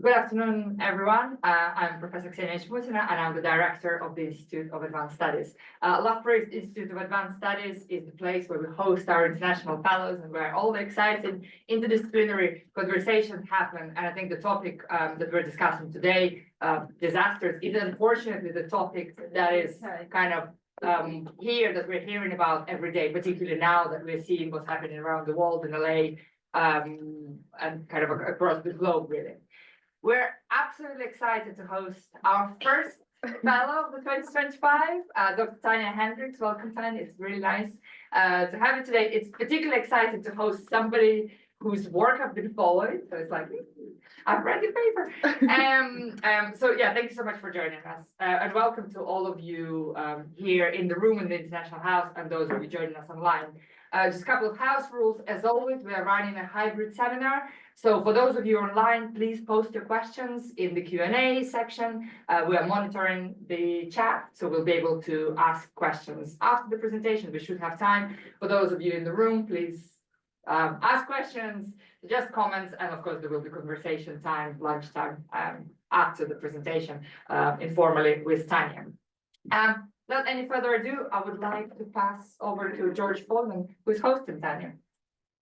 Good afternoon, everyone. I'm Professor Ksenia Shmutina, and I'm the director of the Institute of Advanced Studies. Loughborough's Institute of Advanced Studies is the place where we host our international fellows and where all the exciting interdisciplinary conversations happen. And I think the topic that we're discussing today, disasters, is unfortunately the topic that is kind of here that we're hearing about every day, particularly now that we're seeing what's happening around the world in LA and kind of across the globe, really. We're absolutely excited to host our first fellow of the 2025, Dr. Tanja Hendriks. Welcome, Tanja. It's really nice to have you today. It's particularly exciting to host somebody whose work I've been following. So it's like, I've read your paper. So yeah, thank you so much for joining us. And welcome to all of you here in the room in the International House and those of you joining us online. Just a couple of house rules. As always, we are running a hybrid seminar. So for those of you online, please post your questions in the Q&A section. We are monitoring the chat, so we'll be able to ask questions after the presentation. We should have time. For those of you in the room, please ask questions, suggest comments, and of course there will be conversation time, lunchtime after the presentation, informally with Tanja. Without any further ado, I would like to pass over to George Foden, who's hosting Tanja.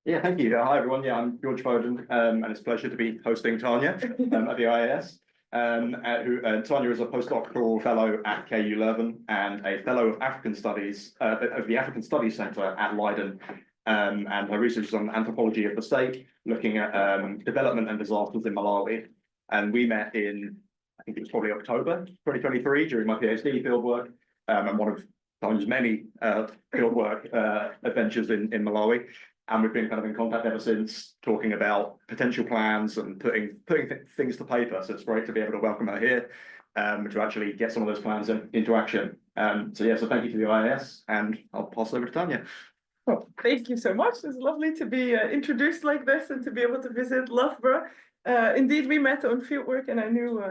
Yeah, thank you. Hi, everyone. Yeah, I'm George Foden, and it's a pleasure to be hosting Tanja at the IAS. Tanja is a postdoctoral fellow at KU Leuven and a fellow of African Studies of the African Studies Centre at Leiden. And her research is on anthropology of the state, looking at development and disasters in Malawi. And we met in, I think it was probably October 2023 during my PhD fieldwork, and one of Tanja's many fieldwork adventures in Malawi. And we've been kind of in contact ever since, talking about potential plans and putting things to paper. So it's great to be able to welcome her here to actually get some of those plans into action. So thank you to the IAS, and I'll pass over to Tanja. Well, thank you so much. It's lovely to be introduced like this and to be able to visit Loughborough. Indeed, we met on fieldwork, and I knew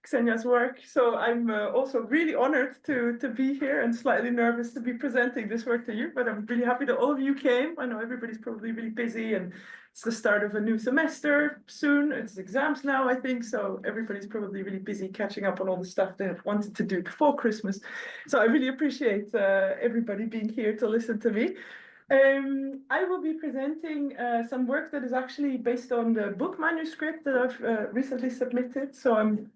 Ksenia's work. So I'm also really honored to be here and slightly nervous to be presenting this work to you, but I'm really happy that all of you came. I know everybody's probably really busy, and it's the start of a new semester soon. It's exams now, I think, so everybody's probably really busy catching up on all the stuff they wanted to do before Christmas. So I really appreciate everybody being here to listen to me. I will be presenting some work that is actually based on the book manuscript that I've recently submitted. So I'm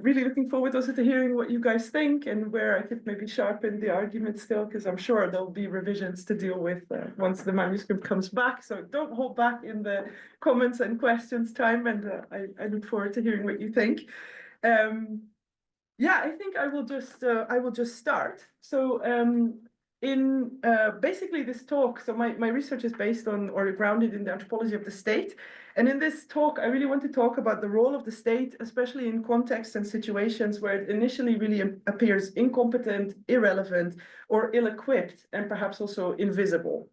really looking forward also to hearing what you guys think and where I could maybe sharpen the argument still, because I'm sure there'll be revisions to deal with once the manuscript comes back. So don't hold back in the comments and questions time, and I look forward to hearing what you think. Yeah, I think I will just start. So in basically this talk, so my research is based on or grounded in the anthropology of the state. And in this talk, I really want to talk about the role of the state, especially in contexts and situations where it initially really appears incompetent, irrelevant, or ill-equipped, and perhaps also invisible.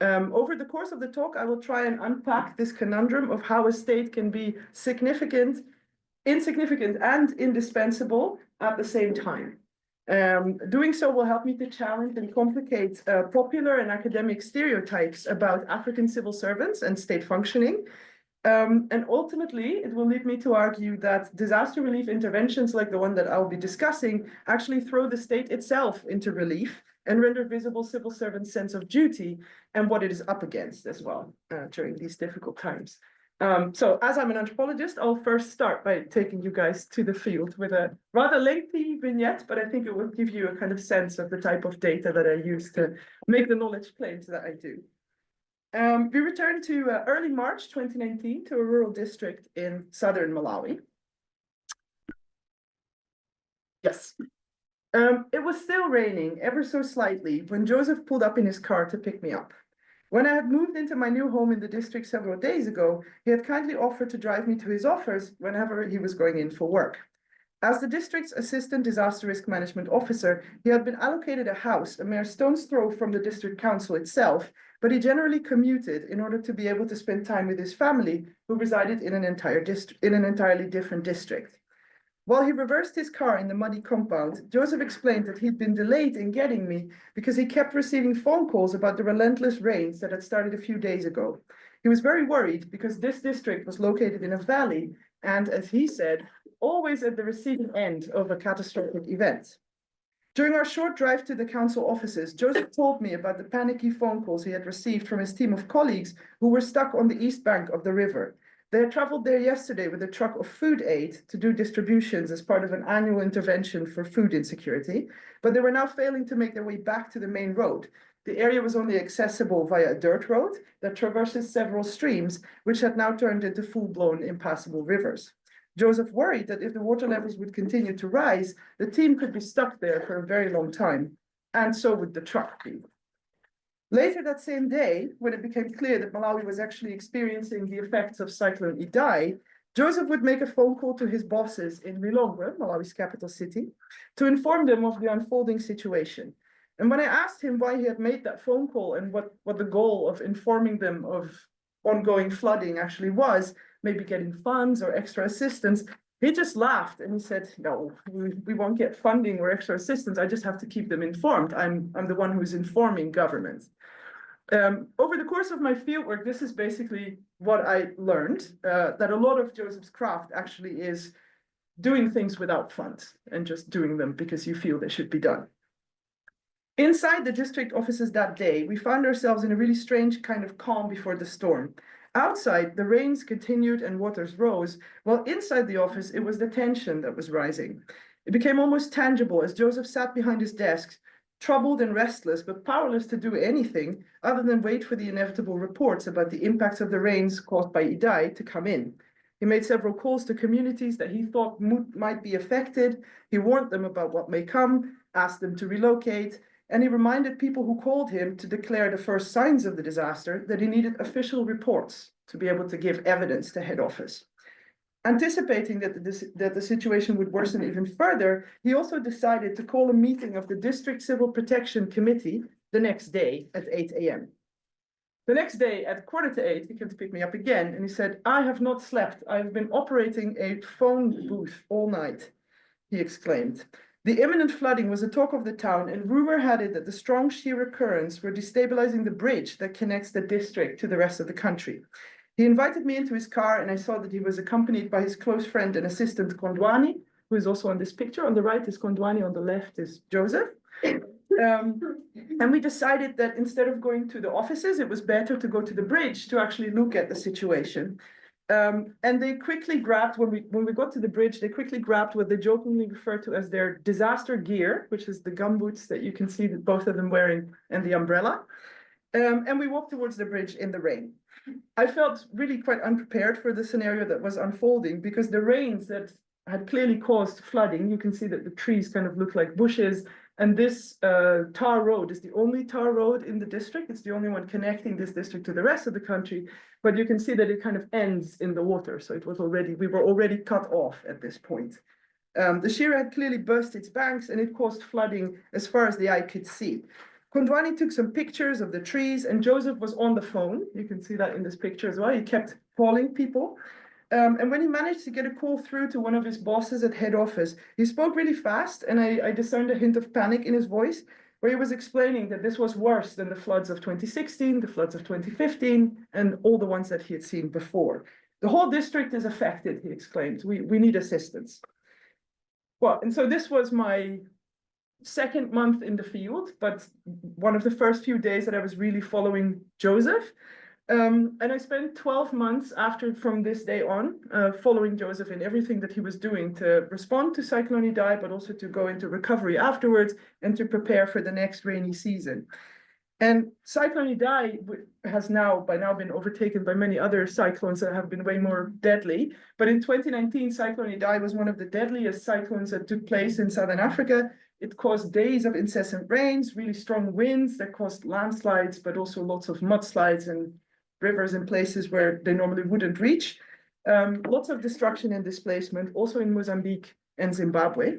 Over the course of the talk, I will try and unpack this conundrum of how a state can be significant, insignificant, and indispensable at the same time. Doing so will help me to challenge and complicate popular and academic stereotypes about African civil servants and state functioning. And ultimately, it will lead me to argue that disaster relief interventions like the one that I'll be discussing actually throw the state itself into relief and render visible civil servants' sense of duty and what it is up against as well during these difficult times. So as I'm an anthropologist, I'll first start by taking you guys to the field with a rather lengthy vignette, but I think it will give you a kind of sense of the type of data that I use to make the knowledge claims that I do. We returned to early March 2019 to a rural district in southern Malawi. Yes. It was still raining ever so slightly when Joseph pulled up in his car to pick me up. When I had moved into my new home in the district several days ago, he had kindly offered to drive me to his office whenever he was going in for work. As the district's assistant disaster risk management officer, he had been allocated a house a mere stone's throw from the district council itself, but he generally commuted in order to be able to spend time with his family, who resided in an entirely different district. While he reversed his car in the muddy compound, Joseph explained that he'd been delayed in getting me because he kept receiving phone calls about the relentless rains that had started a few days ago. He was very worried because this district was located in a valley and, as he said, always at the receiving end of a catastrophic event. During our short drive to the council offices, Joseph told me about the panicky phone calls he had received from his team of colleagues who were stuck on the east bank of the river. They had traveled there yesterday with a truck of food aid to do distributions as part of an annual intervention for food insecurity, but they were now failing to make their way back to the main road. The area was only accessible via a dirt road that traverses several streams, which had now turned into full-blown impassable rivers. Joseph worried that if the water levels would continue to rise, the team could be stuck there for a very long time, and so would the truck be. Later that same day, when it became clear that Malawi was actually experiencing the effects of Cyclone Idai, Joseph would make a phone call to his bosses in Lilongwe, Malawi's capital city, to inform them of the unfolding situation. And when I asked him why he had made that phone call and what the goal of informing them of ongoing flooding actually was, maybe getting funds or extra assistance, he just laughed and he said, no, we won't get funding or extra assistance. I just have to keep them informed. I'm the one who is informing government. Over the course of my fieldwork, this is basically what I learned, that a lot of Joseph's craft actually is doing things without funds and just doing them because you feel they should be done. Inside the district offices that day, we found ourselves in a really strange kind of calm before the storm. Outside, the rains continued and waters rose, while inside the office, it was the tension that was rising. It became almost tangible as Joseph sat behind his desk, troubled and restless, but powerless to do anything other than wait for the inevitable reports about the impacts of the rains caused by Idai to come in. He made several calls to communities that he thought might be affected. He warned them about what may come, asked them to relocate, and he reminded people who called him to declare the first signs of the disaster that he needed official reports to be able to give evidence to head office. Anticipating that the situation would worsen even further, he also decided to call a meeting of the District Civil Protection Committee the next day at 8 a.m. The next day at 7:45, he came to pick me up again, and he said, I have not slept. I have been operating a phone booth all night, he exclaimed. The imminent flooding was the talk of the town, and rumor had it that the strong shear currents were destabilizing the bridge that connects the district to the rest of the country. He invited me into his car, and I saw that he was accompanied by his close friend and assistant, Kondwani, who is also on this picture. On the right is Kondwani, on the left is Joseph. And we decided that instead of going to the offices, it was better to go to the bridge to actually look at the situation. And they quickly grabbed, when we got to the bridge, they quickly grabbed what they jokingly refer to as their disaster gear, which is the gumboots that you can see that both of them wearing and the umbrella. And we walked towards the bridge in the rain. I felt really quite unprepared for the scenario that was unfolding because the rains that had clearly caused flooding, you can see that the trees kind of look like bushes. And this tar road is the only tar road in the district. It's the only one connecting this district to the rest of the country. But you can see that it kind of ends in the water. So we were already cut off at this point. The shear had clearly burst its banks and it caused flooding as far as the eye could see. Kondwani took some pictures of the trees and Joseph was on the phone. You can see that in this picture as well. He kept calling people. And when he managed to get a call through to one of his bosses at head office, he spoke really fast and I discerned a hint of panic in his voice, where he was explaining that this was worse than the floods of 2016, the floods of 2015, and all the ones that he had seen before. The whole district is affected, he exclaimed. We need assistance. Well, and so this was my second month in the field, but one of the first few days that I was really following Joseph. And I spent 12 months from this day on, following Joseph in everything that he was doing to respond to Cyclone Idai, but also to go into recovery afterwards and to prepare for the next rainy season. And Cyclone Idai has by now been overtaken by many other cyclones that have been way more deadly. But in 2019, Cyclone Idai was one of the deadliest cyclones that took place in Southern Africa. It caused days of incessant rains, really strong winds that caused landslides, but also lots of mudslides and rivers in places where they normally wouldn't reach. Lots of destruction and displacement, also in Mozambique and Zimbabwe.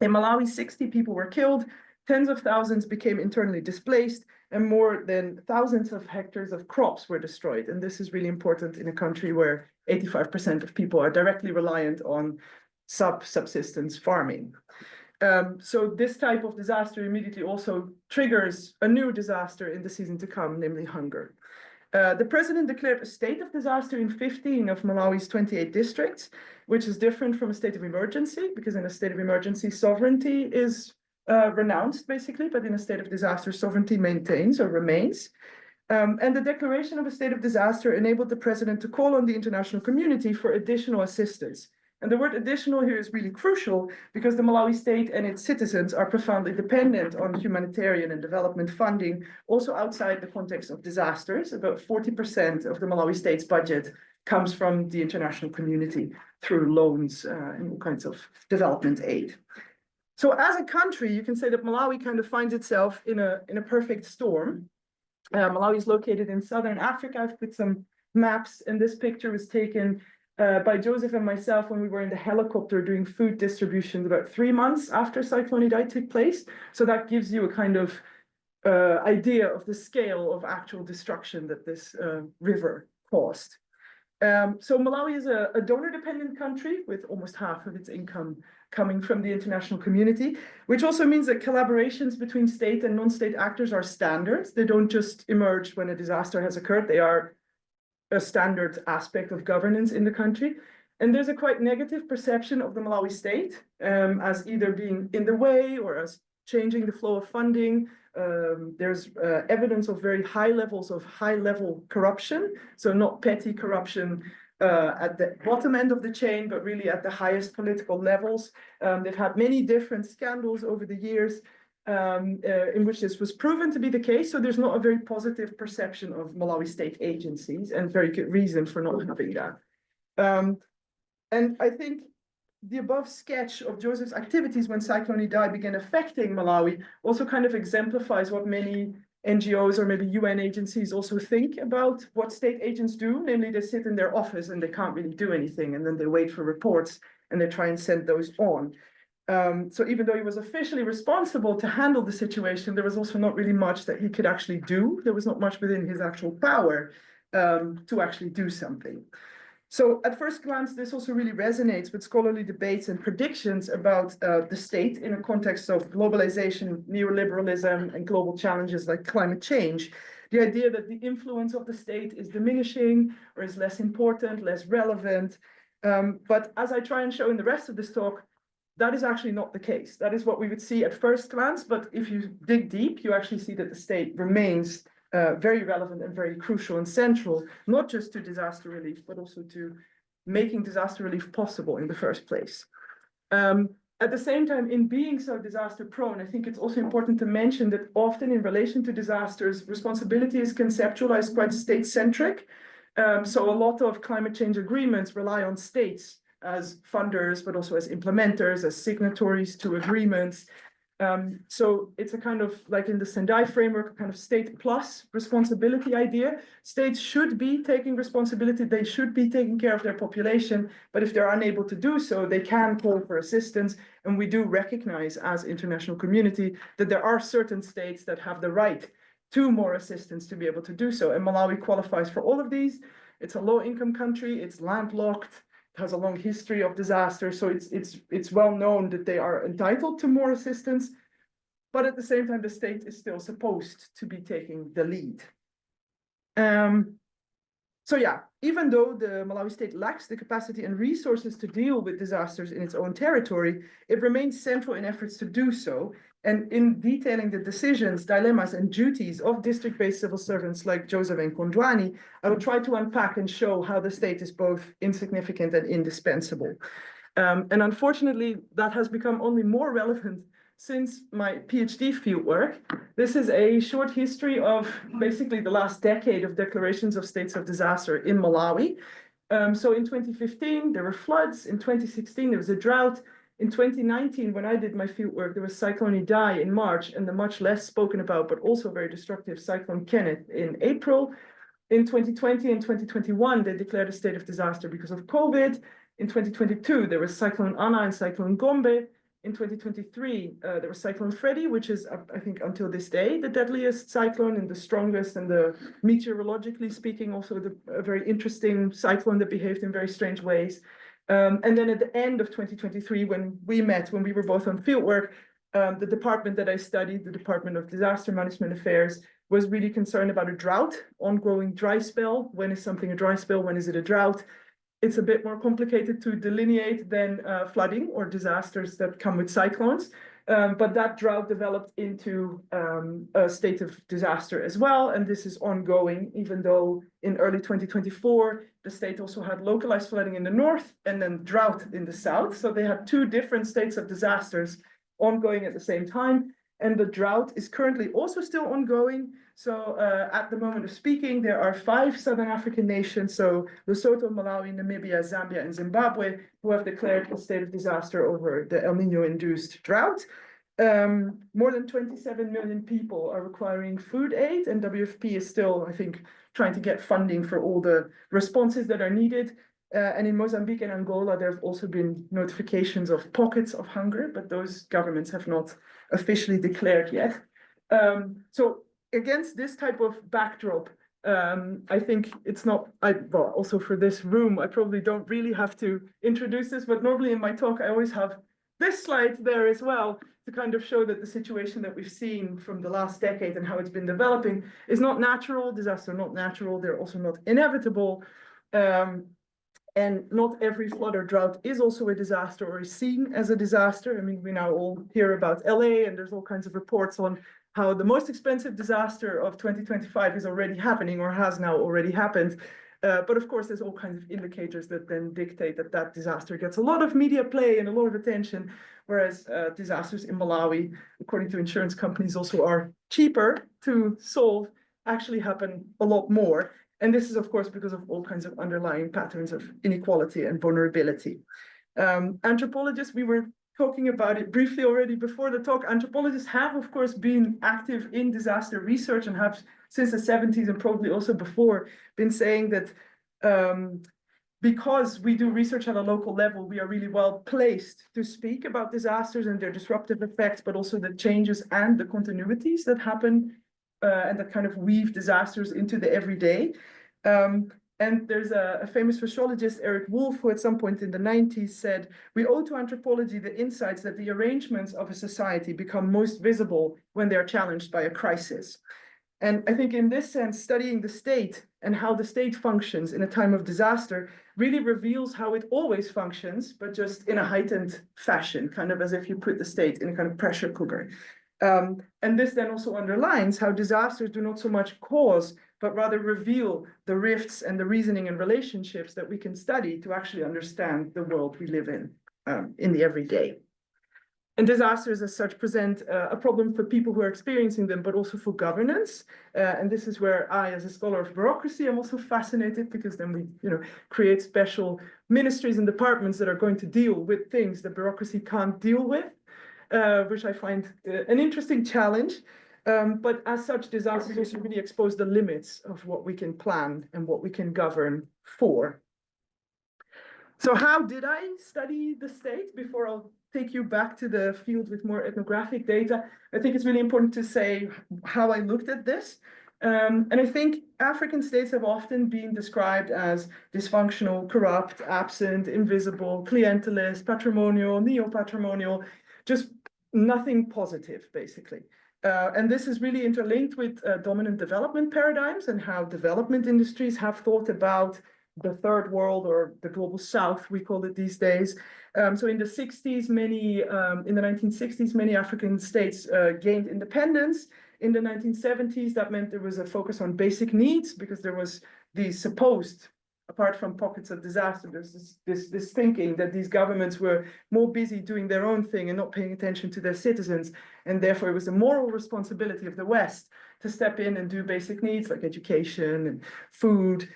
In Malawi, 60 people were killed, tens of thousands became internally displaced, and more than thousands of hectares of crops were destroyed. And this is really important in a country where 85% of people are directly reliant on subsistence farming. So this type of disaster immediately also triggers a new disaster in the season to come, namely hunger. The president declared a state of disaster in 15 of Malawi's 28 districts, which is different from a state of emergency, because in a state of emergency, sovereignty is renounced, basically, but in a state of disaster, sovereignty maintains or remains. And the declaration of a state of disaster enabled the president to call on the international community for additional assistance. And the word additional here is really crucial because the Malawi state and its citizens are profoundly dependent on humanitarian and development funding, also outside the context of disasters. About 40% of the Malawi state's budget comes from the international community through loans and all kinds of development aid. So as a country, you can say that Malawi kind of finds itself in a perfect storm. Malawi is located in southern Africa. I've put some maps, and this picture was taken by Joseph and myself when we were in the helicopter doing food distribution about 3 months after Cyclone Idai took place. So that gives you a kind of idea of the scale of actual destruction that this river caused. So Malawi is a donor-dependent country with almost half of its income coming from the international community, which also means that collaborations between state and non-state actors are standards. They don't just emerge when a disaster has occurred. They are a standard aspect of governance in the country. And there's a quite negative perception of the Malawi state as either being in the way or as changing the flow of funding. There's evidence of very high levels of high-level corruption, so not petty corruption at the bottom end of the chain, but really at the highest political levels. They've had many different scandals over the years in which this was proven to be the case. So there's not a very positive perception of Malawi state agencies, and very good reason for not having that. And I think the above sketch of Joseph's activities when Cyclone Idai began affecting Malawi also kind of exemplifies what many NGOs or maybe UN agencies also think about what state agents do. Namely, they sit in their office and they can't really do anything, and then they wait for reports and they try and send those on. So even though he was officially responsible to handle the situation, there was also not really much that he could actually do. There was not much within his actual power to actually do something. So at first glance, this also really resonates with scholarly debates and predictions about the state in a context of globalization, neoliberalism, and global challenges like climate change. The idea that the influence of the state is diminishing or is less important, less relevant. But as I try and show in the rest of this talk, that is actually not the case. That is what we would see at first glance, but if you dig deep, you actually see that the state remains very relevant and very crucial and central, not just to disaster relief, but also to making disaster relief possible in the first place. At the same time, in being so disaster prone, I think it's also important to mention that often in relation to disasters, responsibility is conceptualized quite state-centric. So a lot of climate change agreements rely on states as funders, but also as implementers, as signatories to agreements. So it's a kind of, like in the Sendai framework, a kind of state plus responsibility idea. States should be taking responsibility, they should be taking care of their population, but if they're unable to do so, they can call for assistance. And we do recognize as international community that there are certain states that have the right to more assistance to be able to do so. And Malawi qualifies for all of these. It's a low-income country, it's landlocked, has a long history of disaster, so it's well known that they are entitled to more assistance, but at the same time, the state is still supposed to be taking the lead. So yeah, even though the Malawi state lacks the capacity and resources to deal with disasters in its own territory, it remains central in efforts to do so. And in detailing the decisions, dilemmas, and duties of district-based civil servants like Joseph and Kondwani, I will try to unpack and show how the state is both insignificant and indispensable. And unfortunately, that has become only more relevant since my PhD fieldwork. This is a short history of basically the last decade of declarations of states of disaster in Malawi. So in 2015, there were floods. In 2016, there was a drought. In 2019, when I did my fieldwork, there was Cyclone Idai in March, and the much less spoken about, but also very destructive Cyclone Kenneth in April. In 2020 and 2021, they declared a state of disaster because of COVID. In 2022, there was Cyclone Ana and Cyclone Gombe. In 2023, there was Cyclone Freddy, which is, I think, until this day, the deadliest cyclone and the strongest, and the meteorologically speaking, also a very interesting cyclone that behaved in very strange ways. And then at the end of 2023, when we met, when we were both on fieldwork, the department that I studied, the Department of Disaster Management Affairs, was really concerned about a drought, ongoing dry spell. When is something a dry spell? When is it a drought? It's a bit more complicated to delineate than flooding or disasters that come with cyclones. But that drought developed into a state of disaster as well. And this is ongoing, even though in early 2024, the state also had localized flooding in the north and then drought in the south. So they had two different states of disasters ongoing at the same time. And the drought is currently also still ongoing. So at the moment of speaking, there are 5 Southern African nations, so Lesotho, Malawi, Namibia, Zambia, and Zimbabwe, who have declared a state of disaster over the El Niño-induced drought. More than 27 million people are requiring food aid, and WFP is still, I think, trying to get funding for all the responses that are needed. And in Mozambique and Angola, there have also been notifications of pockets of hunger, but those governments have not officially declared yet. So against this type of backdrop, I think it's not, well, also for this room, I probably don't really have to introduce this, but normally in my talk, I always have this slide there as well to kind of show that the situation that we've seen from the last decade and how it's been developing is not natural. Disasters are not natural. They're also not inevitable. And not every flood or drought is also a disaster or is seen as a disaster. I mean, we now all hear about LA, and there's all kinds of reports on how the most expensive disaster of 2025 is already happening or has now already happened. But of course, there's all kinds of indicators that then dictate that that disaster gets a lot of media play and a lot of attention, whereas disasters in Malawi, according to insurance companies, also are cheaper to solve, actually happen a lot more. And this is, of course, because of all kinds of underlying patterns of inequality and vulnerability. Anthropologists, we were talking about it briefly already before the talk. Anthropologists have, of course, been active in disaster research and have since the 70s and probably also before been saying that because we do research at a local level, we are really well placed to speak about disasters and their disruptive effects, but also the changes and the continuities that happen and that kind of weave disasters into the everyday. And there's a famous sociologist, Eric Wolf, who at some point in the 90s said, we owe to anthropology the insights that the arrangements of a society become most visible when they are challenged by a crisis. And I think in this sense, studying the state and how the state functions in a time of disaster really reveals how it always functions, but just in a heightened fashion, kind of as if you put the state in a kind of pressure cooker. And this then also underlines how disasters do not so much cause, but rather reveal the rifts and the reasoning and relationships that we can study to actually understand the world we live in the everyday. And disasters as such present a problem for people who are experiencing them, but also for governance. And this is where I, as a scholar of bureaucracy, am also fascinated, because then we create special ministries and departments that are going to deal with things that bureaucracy can't deal with. Which I find an interesting challenge. But as such, disasters also really expose the limits of what we can plan and what we can govern for. So how did I study the state? Before I'll take you back to the field with more ethnographic data, I think it's really important to say how I looked at this. And I think African states have often been described as dysfunctional, corrupt, absent, invisible, clientelist, patrimonial, neo-patrimonial, just nothing positive, basically. And this is really interlinked with dominant development paradigms and how development industries have thought about the third world, or the global south, we call it these days. So in the 60s, in the 1960s, many African states gained independence. In the 1970s, that meant there was a focus on basic needs, because there was the supposed, apart from pockets of disaster, there's this thinking that these governments were more busy doing their own thing and not paying attention to their citizens. And therefore, it was the moral responsibility of the West to step in and do basic needs like education and food.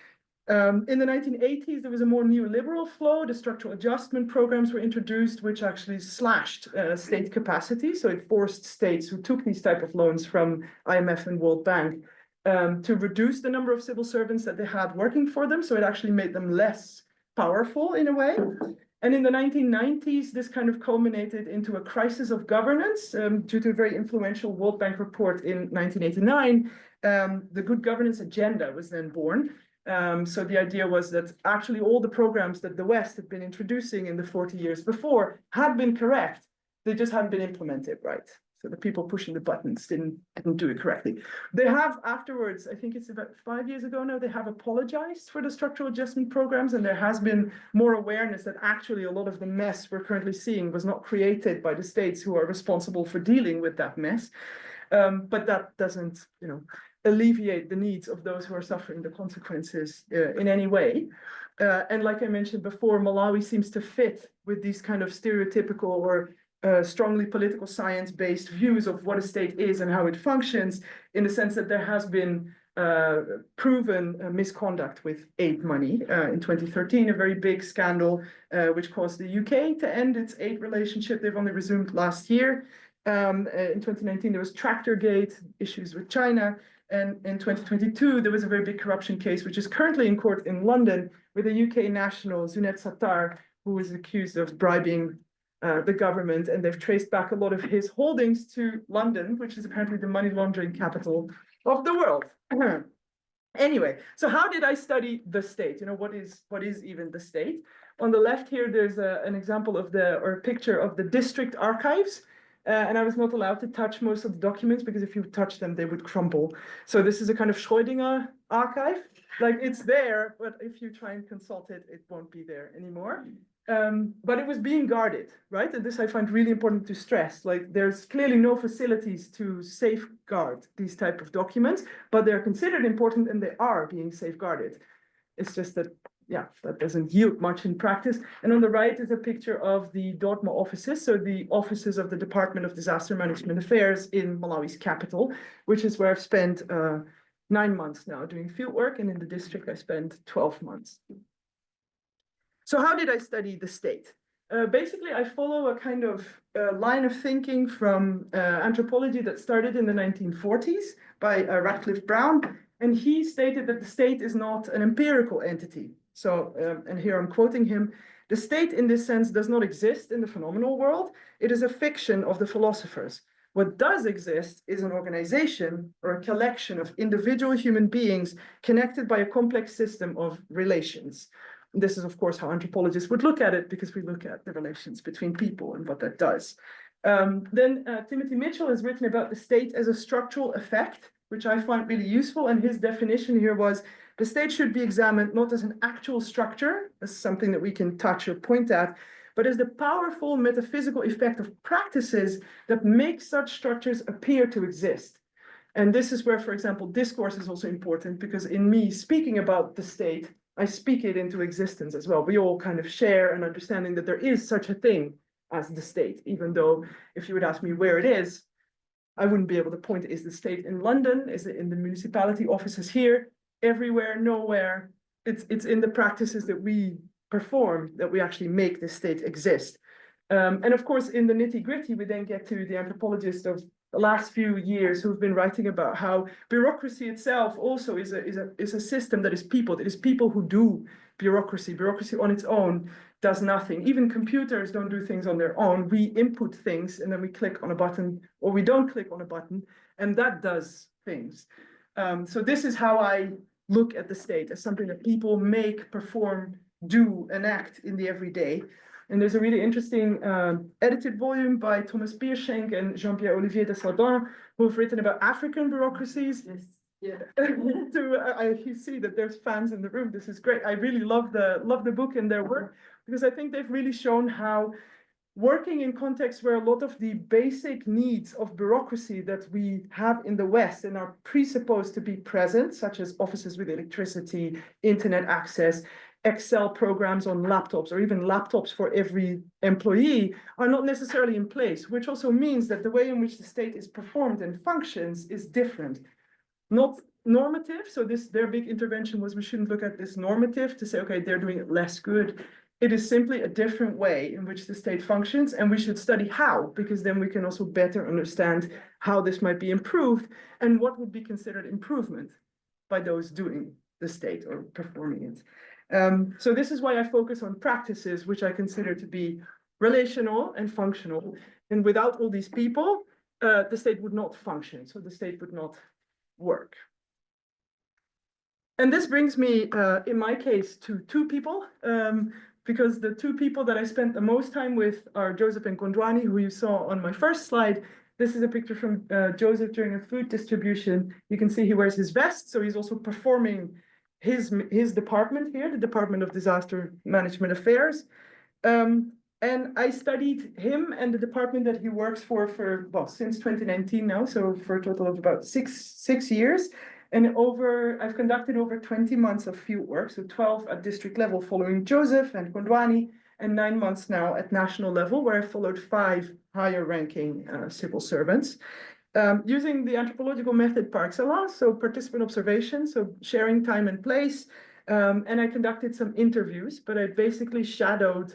In the 1980s, there was a more neoliberal flow. The structural adjustment programs were introduced, which actually slashed state capacity. So it forced states who took these type of loans from IMF and World Bank to reduce the number of civil servants that they had working for them. So it actually made them less powerful in a way. And in the 1990s, this kind of culminated into a crisis of governance due to a very influential World Bank report in 1989. The Good Governance Agenda was then born. So the idea was that actually all the programs that the West had been introducing in the 40 years before had been correct. They just hadn't been implemented right. So the people pushing the buttons didn't do it correctly. They have afterwards, I think it's about 5 years ago now, they have apologized for the structural adjustment programs, and there has been more awareness that actually a lot of the mess we're currently seeing was not created by the states who are responsible for dealing with that mess. But that doesn't, alleviate the needs of those who are suffering the consequences in any way. And like I mentioned before, Malawi seems to fit with these kind of stereotypical or strongly political science-based views of what a state is and how it functions, in the sense that there has been proven misconduct with aid money. In 2013, a very big scandal which caused the UK to end its aid relationship. They've only resumed last year. In 2019, there was Tractorgate, issues with China. And in 2022, there was a very big corruption case, which is currently in court in London, with a UK national, Zunet Sattar, who was accused of bribing the government. And they've traced back a lot of his holdings to London, which is apparently the money laundering capital of the world. Anyway, so how did I study the state? What is even the state? On the left here, there's an example of a picture of the district archives. And I was not allowed to touch most of the documents, because if you touch them, they would crumble. So this is a kind of Schrödinger archive. Like, it's there, but if you try and consult it, it won't be there anymore. But it was being guarded, right? And this I find really important to stress. Like, there's clearly no facilities to safeguard these type of documents, but they're considered important and they are being safeguarded. It's just that, yeah, that doesn't yield much in practice. And on the right is a picture of the DODMA offices, so the offices of the Department of Disaster Management Affairs in Malawi's capital, which is where I've spent 9 months now doing fieldwork, and in the district I spent 12 months. So how did I study the state? Basically, I follow a kind of line of thinking from anthropology that started in the 1940s by Radcliffe Brown, and he stated that the state is not an empirical entity. So, and here I'm quoting him, the state in this sense does not exist in the phenomenal world. It is a fiction of the philosophers. What does exist is an organization or a collection of individual human beings connected by a complex system of relations. And this is, of course, how anthropologists would look at it, because we look at the relations between people and what that does. Then Timothy Mitchell has written about the state as a structural effect, which I find really useful. And his definition here was, the state should be examined not as an actual structure, as something that we can touch or point at, but as the powerful metaphysical effect of practices that make such structures appear to exist. And this is where, for example, discourse is also important, because in me speaking about the state, I speak it into existence as well. We all kind of share an understanding that there is such a thing as the state, even though if you would ask me where it is, I wouldn't be able to point. Is the state in London? Is it in the municipality offices here? Everywhere, nowhere. It's in the practices that we perform that we actually make this state exist. And of course, in the nitty-gritty, we then get to the anthropologists of the last few years who've been writing about how bureaucracy itself also is a system that is peopled. It is people who do bureaucracy. Bureaucracy on its own does nothing. Even computers don't do things on their own. We input things and then we click on a button, or we don't click on a button, and that does things. So this is how I look at the state, as something that people make, perform, do, enact in the everyday. And there's a really interesting edited volume by Thomas Bierschenk and Jean-Pierre Olivier de Sardin, who have written about African bureaucracies. Yes. Yeah. You see that there's fans in the room. This is great. I really love the book and their work, because I think they've really shown how working in contexts where a lot of the basic needs of bureaucracy that we have in the West and are presupposed to be present, such as offices with electricity, internet access, Excel programs on laptops, or even laptops for every employee, are not necessarily in place, which also means that the way in which the state is performed and functions is different. Not normative, so their big intervention was, we shouldn't look at this normative to say, okay, they're doing it less good. It is simply a different way in which the state functions, and we should study how, because then we can also better understand how this might be improved and what would be considered improvement by those doing the state or performing it. So this is why I focus on practices, which I consider to be relational and functional. And without all these people, the state would not function, so the state would not work. And this brings me, in my case, to two people. Because the two people that I spent the most time with are Joseph and Kondwani, who you saw on my first slide, This is a picture from Joseph during a food distribution. You can see he wears his vest, so he's also performing his department here, the Department of Disaster Management Affairs. And I studied him and the department that he works for well, since 2019 now, so for a total of about six years. And I've conducted over 20 months of field work, so 12 at district level following Joseph and Kondwani, and 9 months now at national level, where I followed 5 higher ranking civil servants. Using the anthropological method par excellence, so participant observation, so sharing time and place. And I conducted some interviews, but I basically shadowed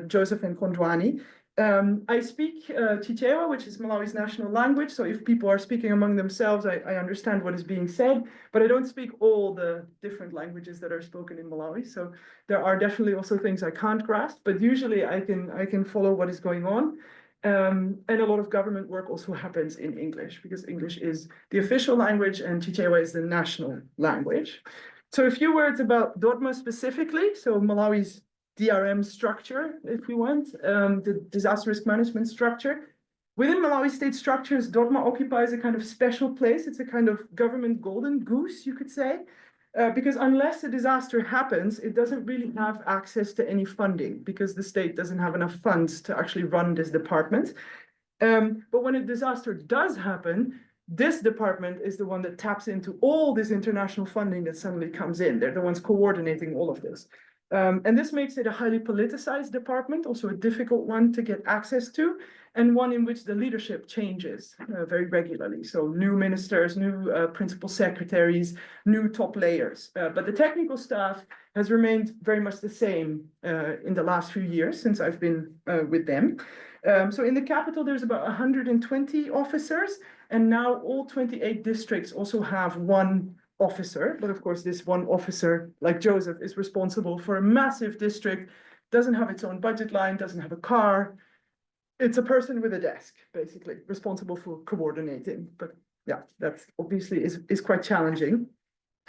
Joseph and Kondwani. I speak Chichewa, which is Malawi's national language. So if people are speaking among themselves, I understand what is being said, but I don't speak all the different languages that are spoken in Malawi. So there are definitely also things I can't grasp, but usually I can follow what is going on. And a lot of government work also happens in English, because English is the official language and Chichewa is the national language. So a few words about DODMA specifically. So Malawi's DRM structure, if we want, the disaster risk management structure. Within Malawi state structures, DODMA occupies a kind of special place. It's a kind of government golden goose, you could say, because unless a disaster happens, it doesn't really have access to any funding because the state doesn't have enough funds to actually run this department. But when a disaster does happen, this department is the one that taps into all this international funding that suddenly comes in. They're the ones coordinating all of this. And this makes it a highly politicized department, also a difficult one to get access to, and one in which the leadership changes very regularly. So new ministers, new principal secretaries, new top layers. But the technical staff has remained very much the same in the last few years since I've been with them. So in the capital, there's about 120 officers, and now all 28 districts also have one officer, but of course this one officer, like Joseph, is responsible for a massive district, doesn't have its own budget line, doesn't have a car. It's a person with a desk, basically, responsible for coordinating. But yeah, that's obviously is quite challenging.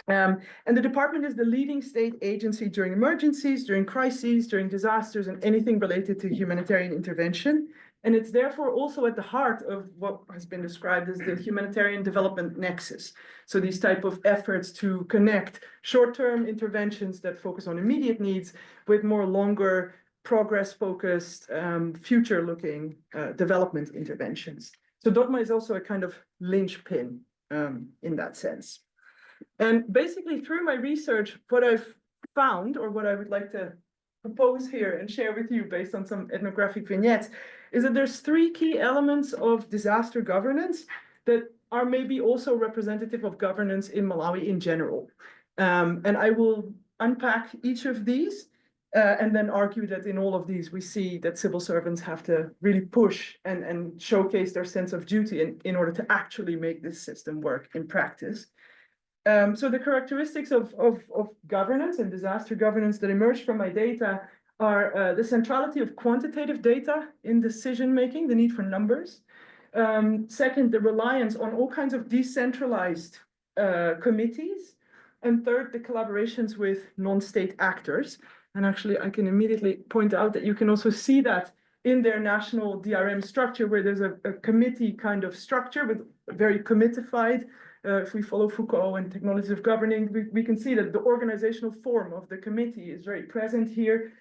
And the department is the leading state agency during emergencies, during crises, during disasters, and anything related to humanitarian intervention. And it's therefore also at the heart of what has been described as the humanitarian development nexus. So these type of efforts to connect short-term interventions that focus on immediate needs with more longer, progress-focused, future-looking development interventions. So DODMA is also a kind of linchpin in that sense. And basically through my research, what I've found, or what I would like to propose here and share with you based on some ethnographic vignettes, is that there's 3 key elements of disaster governance that are maybe also representative of governance in Malawi in general. And I will unpack each of these and then argue that in all of these, we see that civil servants have to really push and showcase their sense of duty in order to actually make this system work in practice. So the characteristics of governance and disaster governance that emerge from my data are the centrality of quantitative data in decision-making, the need for numbers. Second, the reliance on all kinds of decentralized committees. And third, the collaborations with non-state actors. And actually, I can immediately point out that you can also see that in their national DRM structure, where there's a committee kind of structure with very committified. If we follow Foucault and technologies of governing, we can see that the organizational form of the committee is very present here,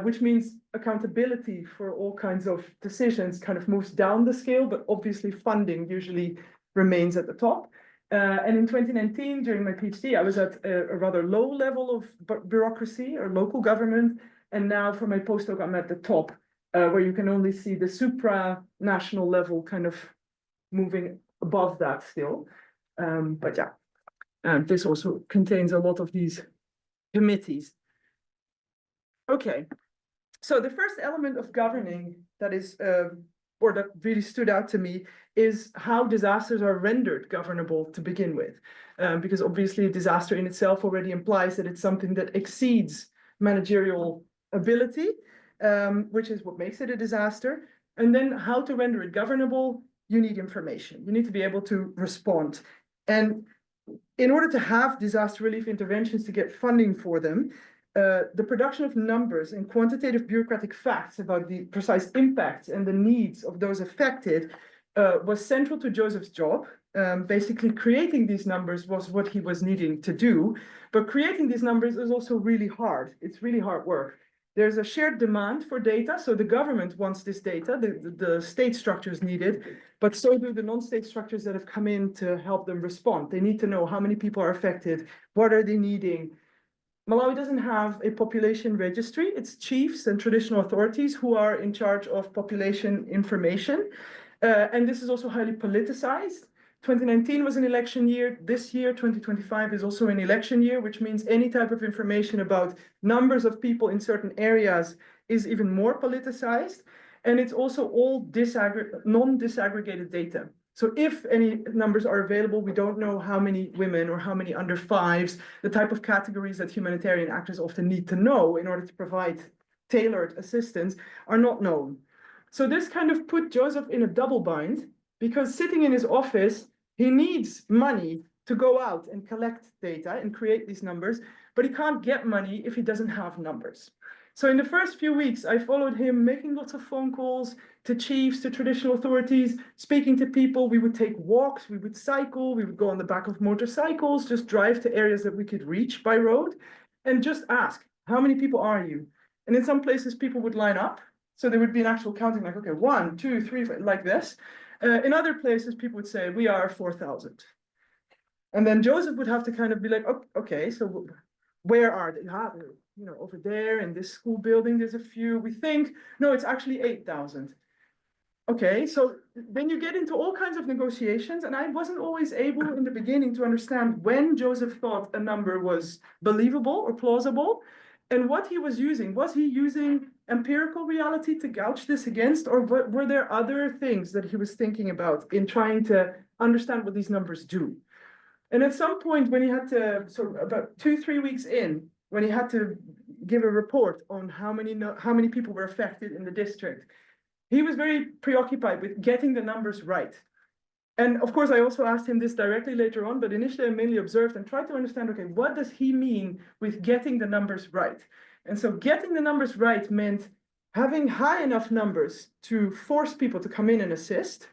which means accountability for all kinds of decisions kind of moves down the scale, but obviously funding usually remains at the top. And in 2019, during my PhD, I was at a rather low level of bureaucracy or local government. And now for my postdoc, I'm at the top, where you can only see the supranational level kind of moving above that still. But yeah, this also contains a lot of these committees. Okay, so the first element of governing that is, or that really stood out to me, is how disasters are rendered governable to begin with. Because obviously a disaster in itself already implies that it's something that exceeds managerial ability, which is what makes it a disaster. And then how to render it governable, you need information. You need to be able to respond. And in order to have disaster relief interventions to get funding for them, the production of numbers and quantitative bureaucratic facts about the precise impacts and the needs of those affected was central to Joseph's job. Basically, creating these numbers was what he was needing to do, but creating these numbers is also really hard. It's really hard work. There's a shared demand for data, so the government wants this data, the state structures need it, but so do the non-state structures that have come in to help them respond. They need to know how many people are affected, what are they needing. Malawi doesn't have a population registry. It's chiefs and traditional authorities who are in charge of population information. And this is also highly politicized. 2019 was an election year. This year, 2025, is also an election year, which means any type of information about numbers of people in certain areas is even more politicized. And it's also all non-disaggregated data. So if any numbers are available, we don't know how many women or how many under fives, the type of categories that humanitarian actors often need to know in order to provide tailored assistance are not known. So this kind of put Joseph in a double bind, because sitting in his office, he needs money to go out and collect data and create these numbers, but he can't get money if he doesn't have numbers. So in the first few weeks, I followed him making lots of phone calls to chiefs, to traditional authorities, speaking to people. We would take walks, we would cycle, we would go on the back of motorcycles, just drive to areas that we could reach by road, and just ask, how many people are you? And in some places, people would line up. So there would be an actual counting, like, okay, 1, 2, 3, 4, like this. In other places, people would say, we are 4,000. And then Joseph would have to kind of be like, oh, okay, so where are they? You know, over there in this school building, there's a few. We think, no, it's actually 8,000. Okay, so then you get into all kinds of negotiations. And I wasn't always able in the beginning to understand when Joseph thought a number was believable or plausible and what he was using. Was he using empirical reality to gouge this against, or were there other things that he was thinking about in trying to understand what these numbers do? And at some point when he had to, so about 2-3 weeks in, when he had to give a report on how many people were affected in the district, he was very preoccupied with getting the numbers right. And of course, I also asked him this directly later on, but initially I mainly observed and tried to understand, okay, what does he mean with getting the numbers right? And so getting the numbers right meant having high enough numbers to force people to come in and assist,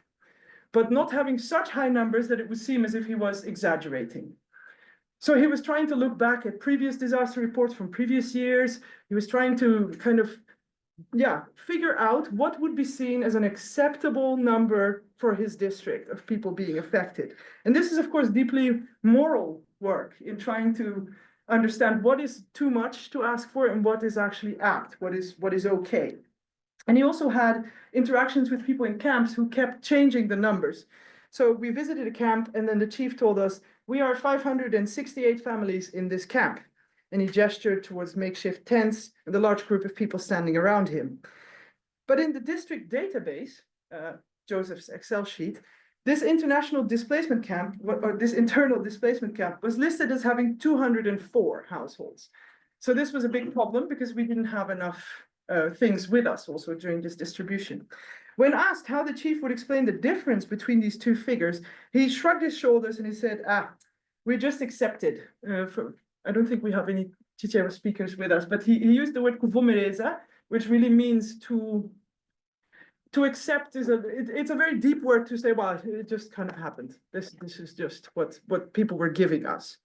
but not having such high numbers that it would seem as if he was exaggerating. So he was trying to look back at previous disaster reports from previous years. He was trying to kind of, figure out what would be seen as an acceptable number for his district of people being affected. And this is, of course, deeply moral work in trying to understand what is too much to ask for and what is actually apt, what is okay. And he also had interactions with people in camps who kept changing the numbers. So we visited a camp, and then the chief told us, we are 568 families in this camp. And he gestured towards makeshift tents and the large group of people standing around him. But in the district database, Joseph's Excel sheet, this international displacement camp, or this internal displacement camp, was listed as having 204 households. So this was a big problem because we didn't have enough things with us also during this distribution. When asked how the chief would explain the difference between these two figures, he shrugged his shoulders and he said, we just accepted. I don't think we have any Chichewa speakers with us, but he used the word kuvomereza, which really means to accept. It's a very deep word to say, well, it just kind of happened. This is just what people were giving us.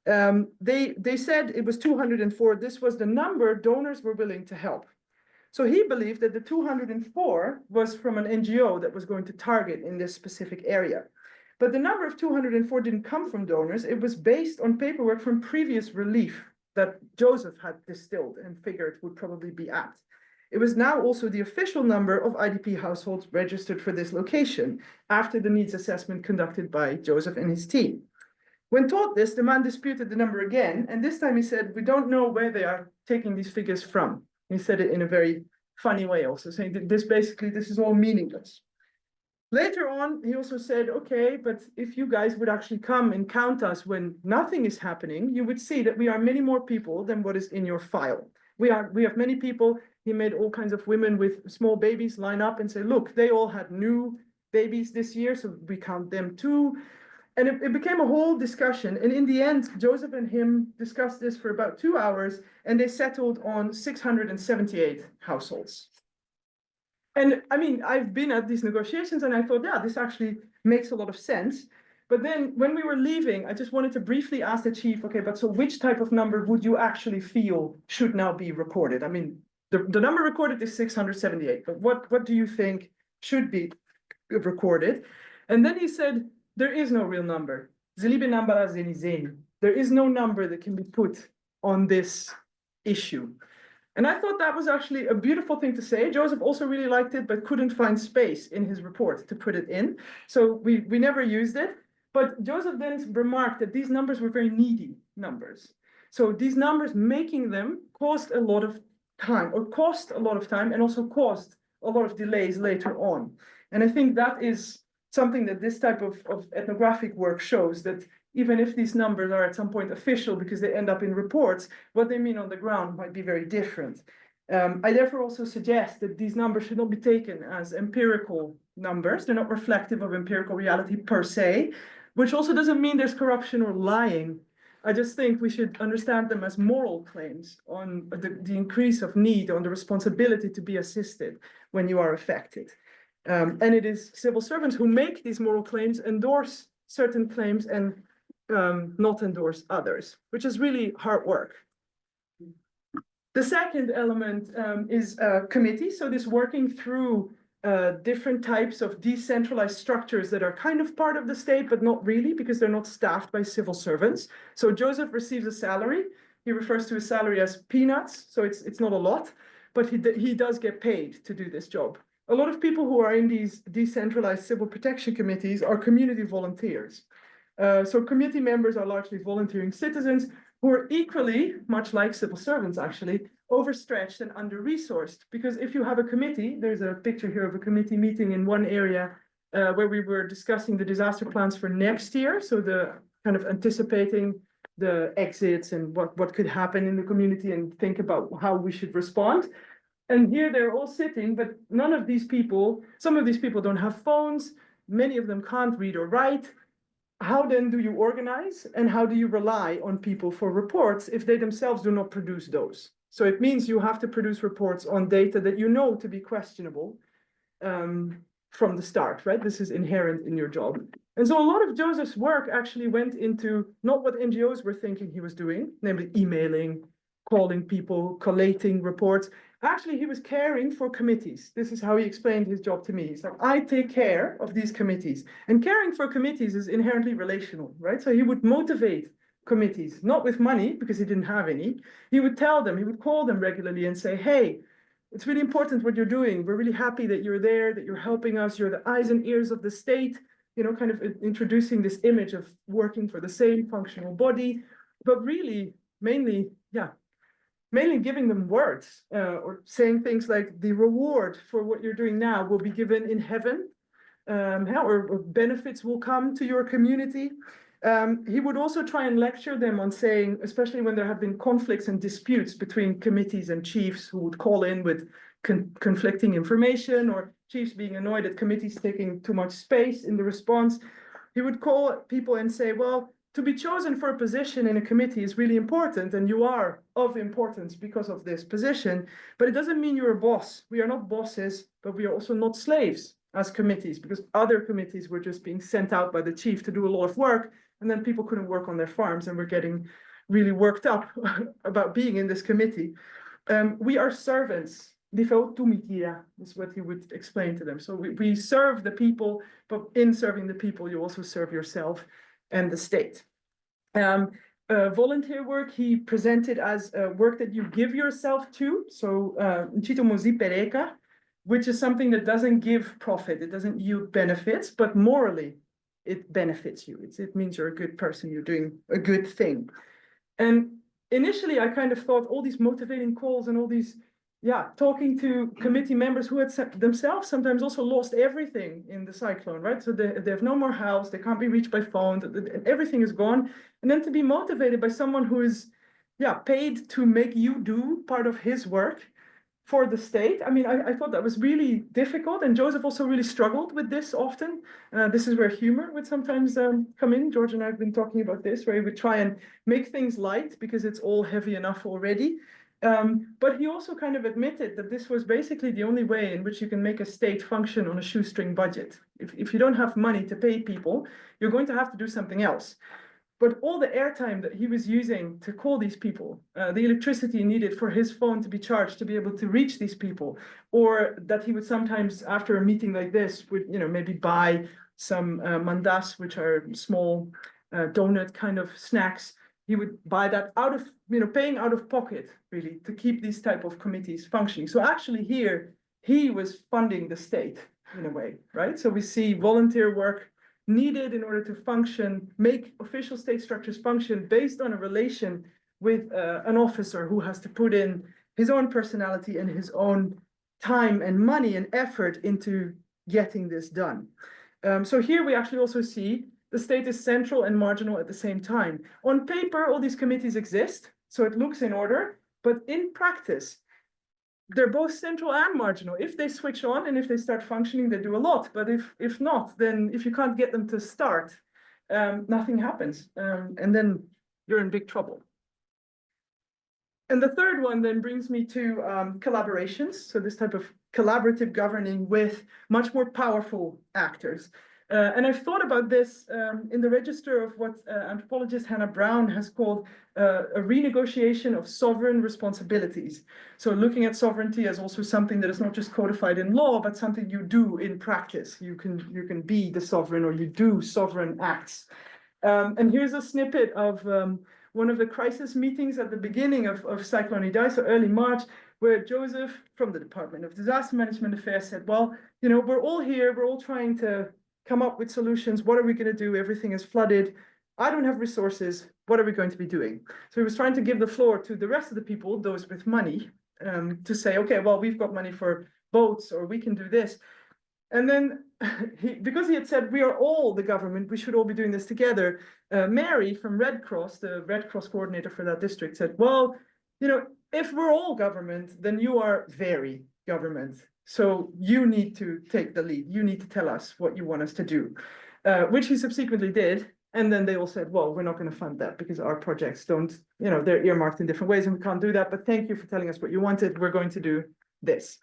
They said it was 204. This was the number donors were willing to help. So he believed that the 204 was from an NGO that was going to target in this specific area. But the number of 204 didn't come from donors. It was based on paperwork from previous relief that Joseph had distilled and figured would probably be apt. It was now also the official number of IDP households registered for this location after the needs assessment conducted by Joseph and his team. When taught this, the man disputed the number again, and this time he said, we don't know where they are taking these figures from. He said it in a very funny way also, saying that this is all meaningless. Later on, he also said, okay, but if you guys would actually come and count us when nothing is happening, you would see that we are many more people than what is in your file. We have many people. He made all kinds of women with small babies line up and say, look, they all had new babies this year, so we count them too. And it became a whole discussion. And in the end, Joseph and him discussed this for about 2 hours, and they settled on 678 households. And I mean, I've been at these negotiations and I thought, yeah, this actually makes a lot of sense. But then when we were leaving, I just wanted to briefly ask the chief, okay, but so which type of number would you actually feel should now be recorded? I mean, the number recorded is 678, but what do you think should be recorded? And then he said, there is no real number. Zilibe nambara zeni zeni. There is no number that can be put on this issue. And I thought that was actually a beautiful thing to say. Joseph also really liked it, but couldn't find space in his report to put it in. So we never used it. But Joseph then remarked that these numbers were very needy numbers. So these numbers, making them cost a lot of time, and also caused a lot of delays later on. And I think that is something that this type of ethnographic work shows, that even if these numbers are at some point official because they end up in reports, what they mean on the ground might be very different. I therefore also suggest that these numbers should not be taken as empirical numbers. They're not reflective of empirical reality per se, which also doesn't mean there's corruption or lying. I just think we should understand them as moral claims on the increase of need, on the responsibility to be assisted when you are affected. And it is civil servants who make these moral claims, endorse certain claims, and not endorse others, which is really hard work. The second element is committee. So this working through different types of decentralized structures that are kind of part of the state, but not really, because they're not staffed by civil servants. So Joseph receives a salary. He refers to his salary as peanuts, so it's not a lot, but he does get paid to do this job. A lot of people who are in these decentralized civil protection committees are community volunteers. So committee members are largely volunteering citizens who are equally, much like civil servants actually, overstretched and under-resourced. Because if you have a committee, there's a picture here of a committee meeting in one area where we were discussing the disaster plans for next year. So the kind of anticipating the exits and what could happen in the community and think about how we should respond. And here they're all sitting, but none of these people, some of these people don't have phones, many of them can't read or write. How then do you organize and how do you rely on people for reports if they themselves do not produce those? So it means you have to produce reports on data that you know to be questionable from the start, right? This is inherent in your job. And so a lot of Joseph's work actually went into not what NGOs were thinking he was doing, namely emailing, calling people, collating reports. Actually, he was caring for committees. This is how he explained his job to me. He's like, I take care of these committees. And caring for committees is inherently relational, right? So he would motivate committees, not with money, because he didn't have any. He would tell them, he would call them regularly and say, hey, it's really important what you're doing. We're really happy that you're there, that you're helping us. You're the eyes and ears of the state, you know, kind of introducing this image of working for the same functional body, but really, mainly giving them words or saying things like the reward for what you're doing now will be given in heaven, or benefits will come to your community. He would also try and lecture them on saying, especially when there have been conflicts and disputes between committees and chiefs who would call in with conflicting information, or chiefs being annoyed at committees taking too much space in the response. He would call people and say, well, to be chosen for a position in a committee is really important, and you are of importance because of this position, but it doesn't mean you're a boss. We are not bosses, but we are also not slaves as committees, because other committees were just being sent out by the chief to do a lot of work, and then people couldn't work on their farms and were getting really worked up about being in this committee. We are servants. Is what he would explain to them. So we serve the people, but in serving the people, you also serve yourself and the state. Volunteer work he presented as work that you give yourself to, so Ntchito Mozipereka, which is something that doesn't give profit, it doesn't yield benefits, but morally it benefits you. It means you're a good person, you're doing a good thing. And initially I kind of thought all these motivating calls and all these, talking to committee members who had themselves sometimes also lost everything in the cyclone, right? So they have no more house, they can't be reached by phone, everything is gone. And then to be motivated by someone who is, paid to make you do part of his work for the state. I mean, I thought that was really difficult. And Joseph also really struggled with this often. This is where humor would sometimes come in. George and I have been talking about this, where he would try and make things light because it's all heavy enough already. But he also kind of admitted that this was basically the only way in which you can make a state function on a shoestring budget. If you don't have money to pay people, you're going to have to do something else. But all the airtime that he was using to call these people, the electricity needed for his phone to be charged to be able to reach these people, or that he would sometimes, after a meeting like this, would maybe buy some mandas, which are small donut kind of snacks. He would buy that out of, paying out of pocket, really, to keep these type of committees functioning. So actually here, he was funding the state in a way, right? So we see volunteer work needed in order to function, make official state structures function based on a relation with an officer who has to put in his own personality and his own time and money and effort into getting this done. So here we actually also see the state is central and marginal at the same time. On paper, all these committees exist, so it looks in order, but in practice, they're both central and marginal. If they switch on and if they start functioning, they do a lot. But if not, then if you can't get them to start, nothing happens. And then you're in big trouble. And the third one then brings me to collaborations. So this type of collaborative governing with much more powerful actors. And I've thought about this in the register of what anthropologist Hannah Brown has called a renegotiation of sovereign responsibilities. So looking at sovereignty as also something that is not just codified in law, but something you do in practice. You can be the sovereign, or you do sovereign acts. And here's a snippet of one of the crisis meetings at the beginning of Cyclone Idai, so early March, where Joseph from the Department of Disaster Management Affairs said, well, we're all here, we're all trying to come up with solutions. What are we going to do? Everything is flooded. I don't have resources. What are we going to be doing? So he was trying to give the floor to the rest of the people, those with money, to say, okay, well, we've got money for boats, or we can do this. And then because he had said, we are all the government, we should all be doing this together. Mary from Red Cross, the Red Cross coordinator for that district, said, well, if we're all government, then you are very government. So you need to take the lead. You need to tell us what you want us to do, which he subsequently did. And then they all said, well, we're not going to fund that because our projects don't, they're earmarked in different ways and we can't do that. But thank you for telling us what you wanted. We're going to do this.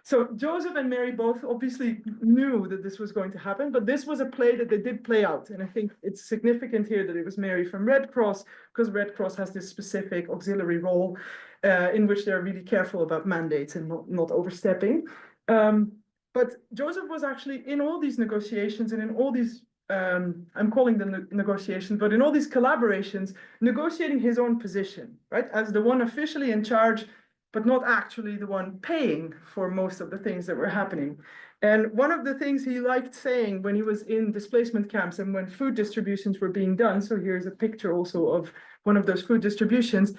So Joseph and Mary both obviously knew that this was going to happen, but this was a play that they did play out. And I think it's significant here that it was Mary from Red Cross, because Red Cross has this specific auxiliary role in which they're really careful about mandates and not overstepping. But Joseph was actually in all these negotiations and in all these, I'm calling them negotiations, but in all these collaborations, negotiating his own position, right? As the one officially in charge, but not actually the one paying for most of the things that were happening. And one of the things he liked saying when he was in displacement camps and when food distributions were being done, so here's a picture also of one of those food distributions,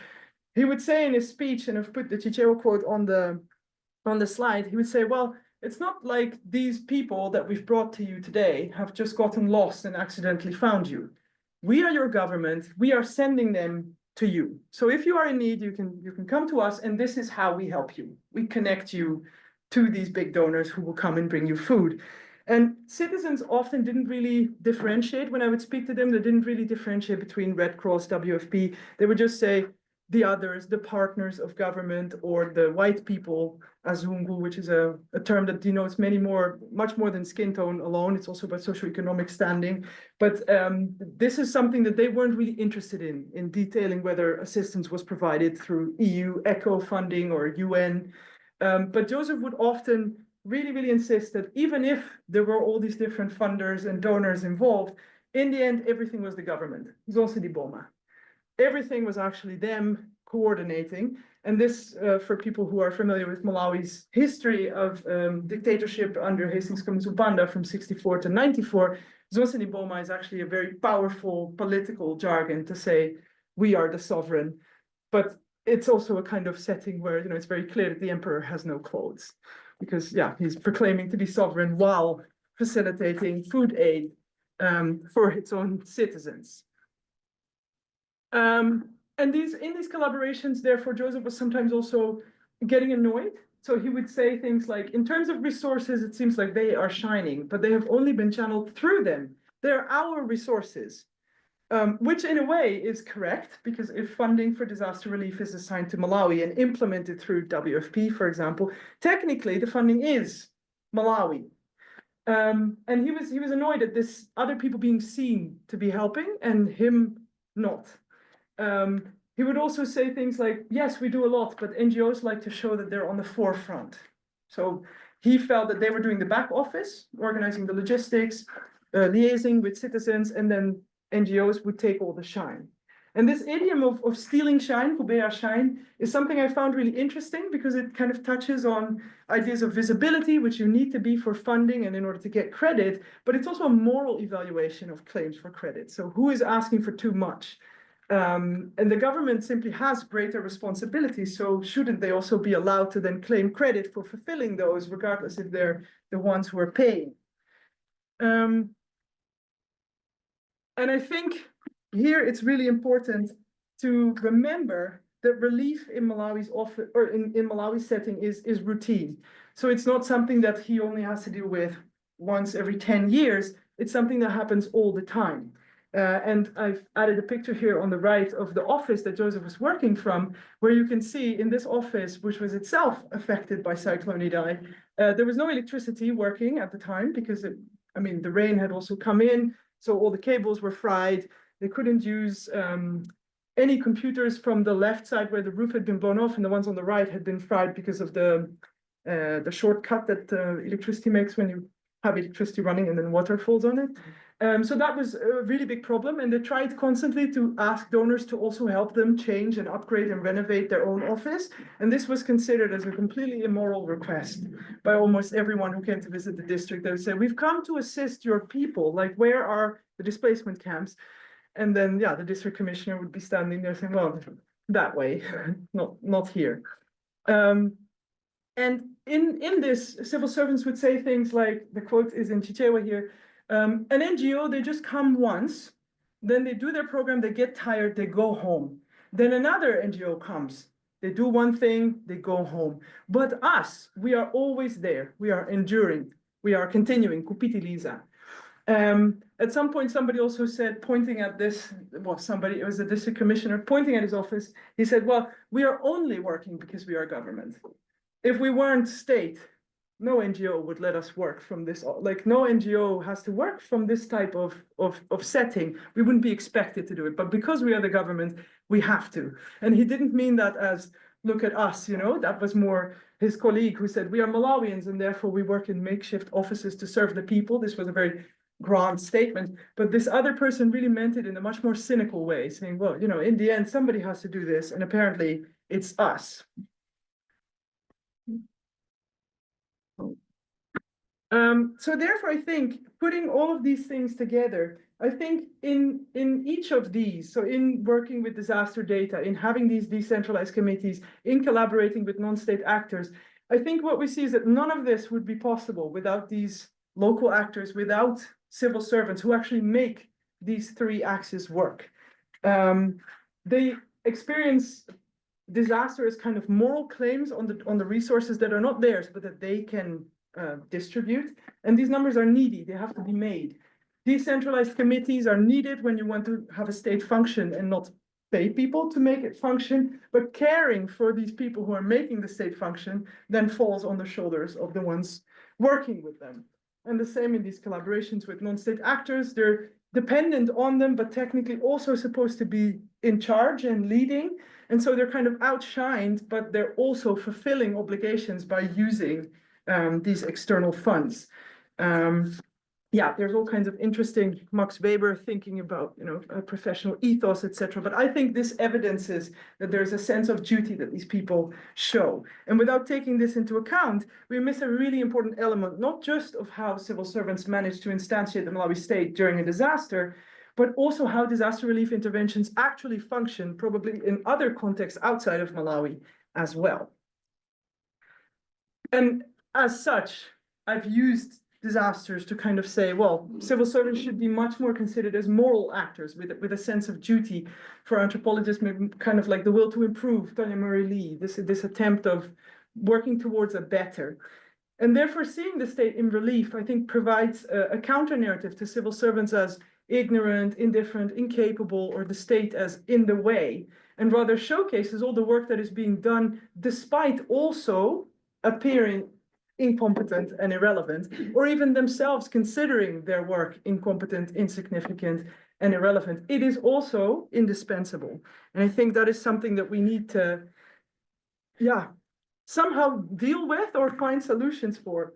he would say in his speech, and I've put the Cicero quote on the slide, he would say, well, it's not like these people that we've brought to you today have just gotten lost and accidentally found you. We are your government. We are sending them to you. So if you are in need, you can come to us, and this is how we help you. We connect you to these big donors who will come and bring you food. And citizens often didn't really differentiate. When I would speak to them, they didn't really differentiate between Red Cross, WFP. They would just say, the others, the partners of government, or the white people, Azungu, which is a term that denotes much more than skin tone alone. It's also about socioeconomic standing. But this is something that they weren't really interested in detailing whether assistance was provided through EU ECHO funding or UN. But Joseph would often really, really insist that even if there were all these different funders and donors involved, in the end, everything was the government. Zonse di Boma. Everything was actually them coordinating. And this, for people who are familiar with Malawi's history of dictatorship under Hastings Kamuzu-Banda from 64 to 94, Zonse di Boma is actually a very powerful political jargon to say, we are the sovereign. But it's also a kind of setting where, it's very clear that the emperor has no clothes. Because, he's proclaiming to be sovereign while facilitating food aid for its own citizens. And in these collaborations, therefore, Joseph was sometimes also getting annoyed. So he would say things like, in terms of resources, it seems like they are shining, but they have only been channeled through them. They're our resources. which in a way is correct, because if funding for disaster relief is assigned to Malawi and implemented through WFP, for example, technically the funding is Malawi. And he was annoyed at this other people being seen to be helping and him not. He would also say things like, yes, we do a lot, but NGOs like to show that they're on the forefront. So he felt that they were doing the back office, organizing the logistics, liaising with citizens, and then NGOs would take all the shine. And this idiom of stealing shine, kubea shine, is something I found really interesting because it kind of touches on ideas of visibility, which you need to be for funding and in order to get credit, but it's also a moral evaluation of claims for credit. So who is asking for too much? And the government simply has greater responsibilities, so shouldn't they also be allowed to then claim credit for fulfilling those, regardless if they're the ones who are paying? And I think here it's really important to remember that relief in Malawi's office or in Malawi's setting is routine. So it's not something that he only has to deal with once every 10 years. It's something that happens all the time. And I've added a picture here on the right of the office that Joseph was working from, where you can see in this office, which was itself affected by Cyclone Idai, there was no electricity working at the time because the rain had also come in, so all the cables were fried. They couldn't use any computers from the left side where the roof had been blown off, and the ones on the right had been fried because of the shortcut that electricity makes when you have electricity running and then water falls on it. So that was a really big problem, and they tried constantly to ask donors to also help them change and upgrade and renovate their own office. And this was considered as a completely immoral request by almost everyone who came to visit the district. They would say, we've come to assist your people, like where are the displacement camps? And then, yeah, the district commissioner would be standing there saying, well, that way, not here. And in this, civil servants would say things like, the quote is in Chichewa here, an NGO, they just come once, then they do their program, they get tired, they go home. Then another NGO comes, they do one thing, they go home. But us, we are always there, we are enduring, we are continuing, kupitiliza. At some point, somebody also said, pointing at this, well, it was the district commissioner, pointing at his office, he said, well, we are only working because we are government. If we weren't state, no NGO would let us work from this, like no NGO has to work from this type of setting. We wouldn't be expected to do it, but because we are the government, we have to. And he didn't mean that as, look at us, that was more his colleague who said, we are Malawians and therefore we work in makeshift offices to serve the people. This was a very grand statement, but this other person really meant it in a much more cynical way, saying, well, in the end, somebody has to do this, and apparently it's us. So therefore, I think putting all of these things together, I think in each of these, so in working with disaster data, in having these decentralized committees, in collaborating with non-state actors, I think what we see is that none of this would be possible without these local actors, without civil servants who actually make these three axes work. They experience disaster as kind of moral claims on the resources that are not theirs, but that they can distribute. And these numbers are needy, they have to be made. Decentralized committees are needed when you want to have a state function and not pay people to make it function, but caring for these people who are making the state function then falls on the shoulders of the ones working with them. And the same in these collaborations with non-state actors, they're dependent on them, but technically also supposed to be in charge and leading. And so they're kind of outshined, but they're also fulfilling obligations by using these external funds. Yeah, there's all kinds of interesting Max Weber thinking about, a professional ethos, etc. But I think this evidences that there's a sense of duty that these people show. And without taking this into account, we miss a really important element, not just of how civil servants manage to instantiate the Malawi state during a disaster, but also how disaster relief interventions actually function, probably in other contexts outside of Malawi as well. And as such, I've used disasters to kind of say, well, civil servants should be much more considered as moral actors with a sense of duty. For anthropologists, maybe kind of like the will to improve, Tanja Lee, this attempt of working towards a better. And therefore, seeing the state in relief, I think, provides a counter narrative to civil servants as ignorant, indifferent, incapable, or the state as in the way, and rather showcases all the work that is being done despite also appearing incompetent and irrelevant, or even themselves considering their work incompetent, insignificant, and irrelevant. It is also indispensable. And I think that is something that we need to, somehow deal with or find solutions for.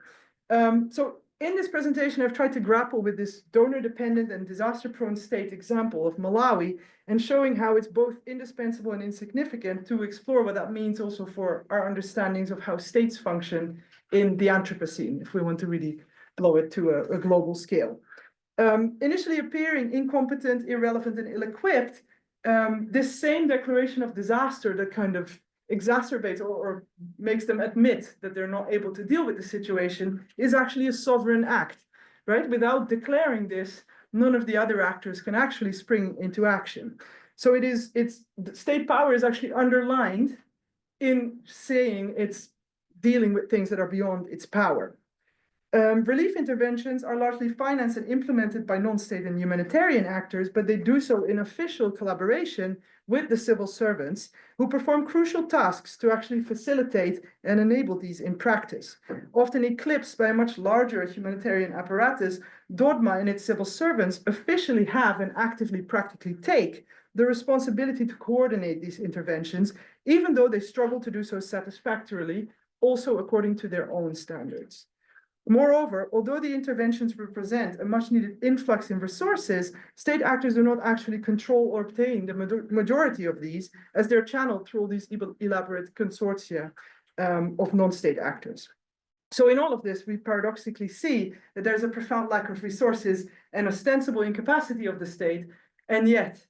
So in this presentation, I've tried to grapple with this donor-dependent and disaster-prone state example of Malawi and showing how it's both indispensable and insignificant to explore what that means also for our understandings of how states function in the Anthropocene, if we want to really blow it to a global scale. Initially appearing incompetent, irrelevant, and ill-equipped, this same declaration of disaster that kind of exacerbates or makes them admit that they're not able to deal with the situation is actually a sovereign act, right? Without declaring this, none of the other actors can actually spring into action. So state power is actually underlined in saying it's dealing with things that are beyond its power. Relief interventions are largely financed and implemented by non-state and humanitarian actors, but they do so in official collaboration with the civil servants who perform crucial tasks to actually facilitate and enable these in practice. Often eclipsed by a much larger humanitarian apparatus, DODMA and its civil servants officially have and actively practically take the responsibility to coordinate these interventions, even though they struggle to do so satisfactorily, also according to their own standards. Moreover, although the interventions represent a much needed influx in resources, state actors do not actually control or obtain the majority of these, as they're channeled through all these elaborate consortia of non-state actors. So in all of this, we paradoxically see that there's a profound lack of resources and ostensible incapacity of the state, and yet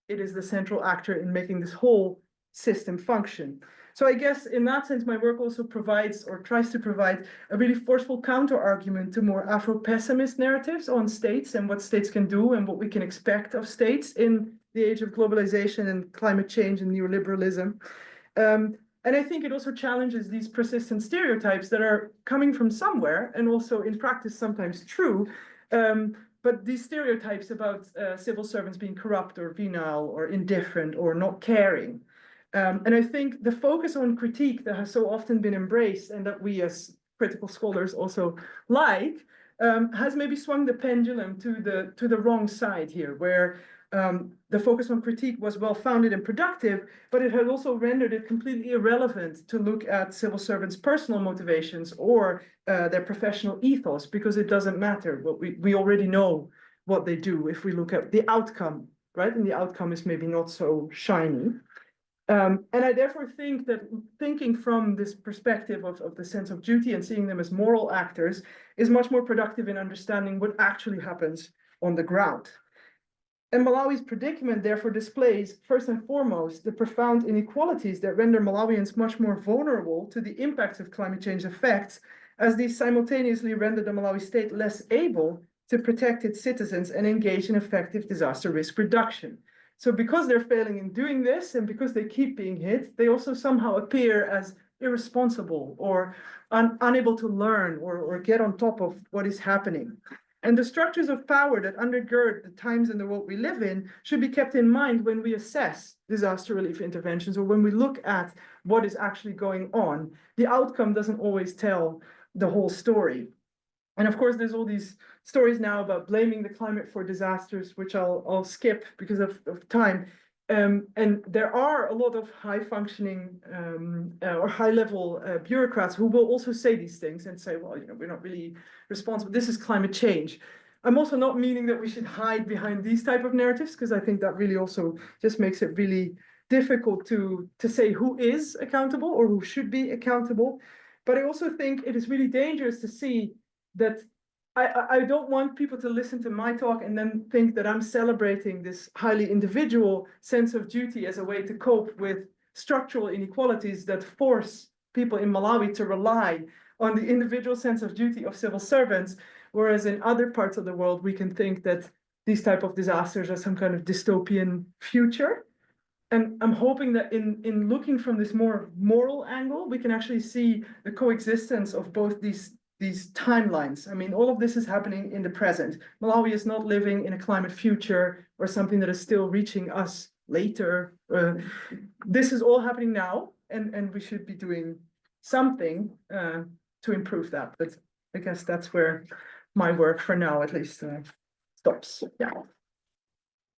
it is the central actor in making this whole system function. So I guess in that sense, my work also provides or tries to provide a really forceful counter-argument to more Afro-pessimist narratives on states and what states can do and what we can expect of states in the age of globalization and climate change and neoliberalism. And I think it also challenges these persistent stereotypes that are coming from somewhere and also in practice sometimes true. But these stereotypes about civil servants being corrupt or venal or indifferent or not caring. And I think the focus on critique that has so often been embraced and that we as critical scholars also like has maybe swung the pendulum to the wrong side here, where the focus on critique was well-founded and productive, but it had also rendered it completely irrelevant to look at civil servants' personal motivations or their professional ethos, because it doesn't matter. What we already know what they do if we look at the outcome, right? And the outcome is maybe not so shiny. And I therefore think that thinking from this perspective of the sense of duty and seeing them as moral actors is much more productive in understanding what actually happens on the ground. And Malawi's predicament therefore displays, first and foremost, the profound inequalities that render Malawians much more vulnerable to the impacts of climate change effects, as these simultaneously render the Malawi state less able to protect its citizens and engage in effective disaster risk reduction. So because they're failing in doing this and because they keep being hit, they also somehow appear as irresponsible or unable to learn or get on top of what is happening. And the structures of power that undergird the times and the world we live in should be kept in mind when we assess disaster relief interventions or when we look at what is actually going on. The outcome doesn't always tell the whole story. And of course, there's all these stories now about blaming the climate for disasters, which I'll skip because of time. And there are a lot of high-functioning or high-level bureaucrats who will also say these things and say, well, we're not really responsible. This is climate change. I'm also not meaning that we should hide behind these type of narratives, because I think that really also just makes it really difficult to say who is accountable or who should be accountable. But I also think it is really dangerous to see that I don't want people to listen to my talk and then think that I'm celebrating this highly individual sense of duty as a way to cope with structural inequalities that force people in Malawi to rely on the individual sense of duty of civil servants, whereas in other parts of the world, we can think that these type of disasters are some kind of dystopian future. And I'm hoping that in looking from this more moral angle, we can actually see the coexistence of both these these timelines. I mean, all of this is happening in the present. Malawi is not living in a climate future or something that is still reaching us later. This is all happening now, and we should be doing something to improve that. But I guess that's where my work for now, at least, stops. Yeah.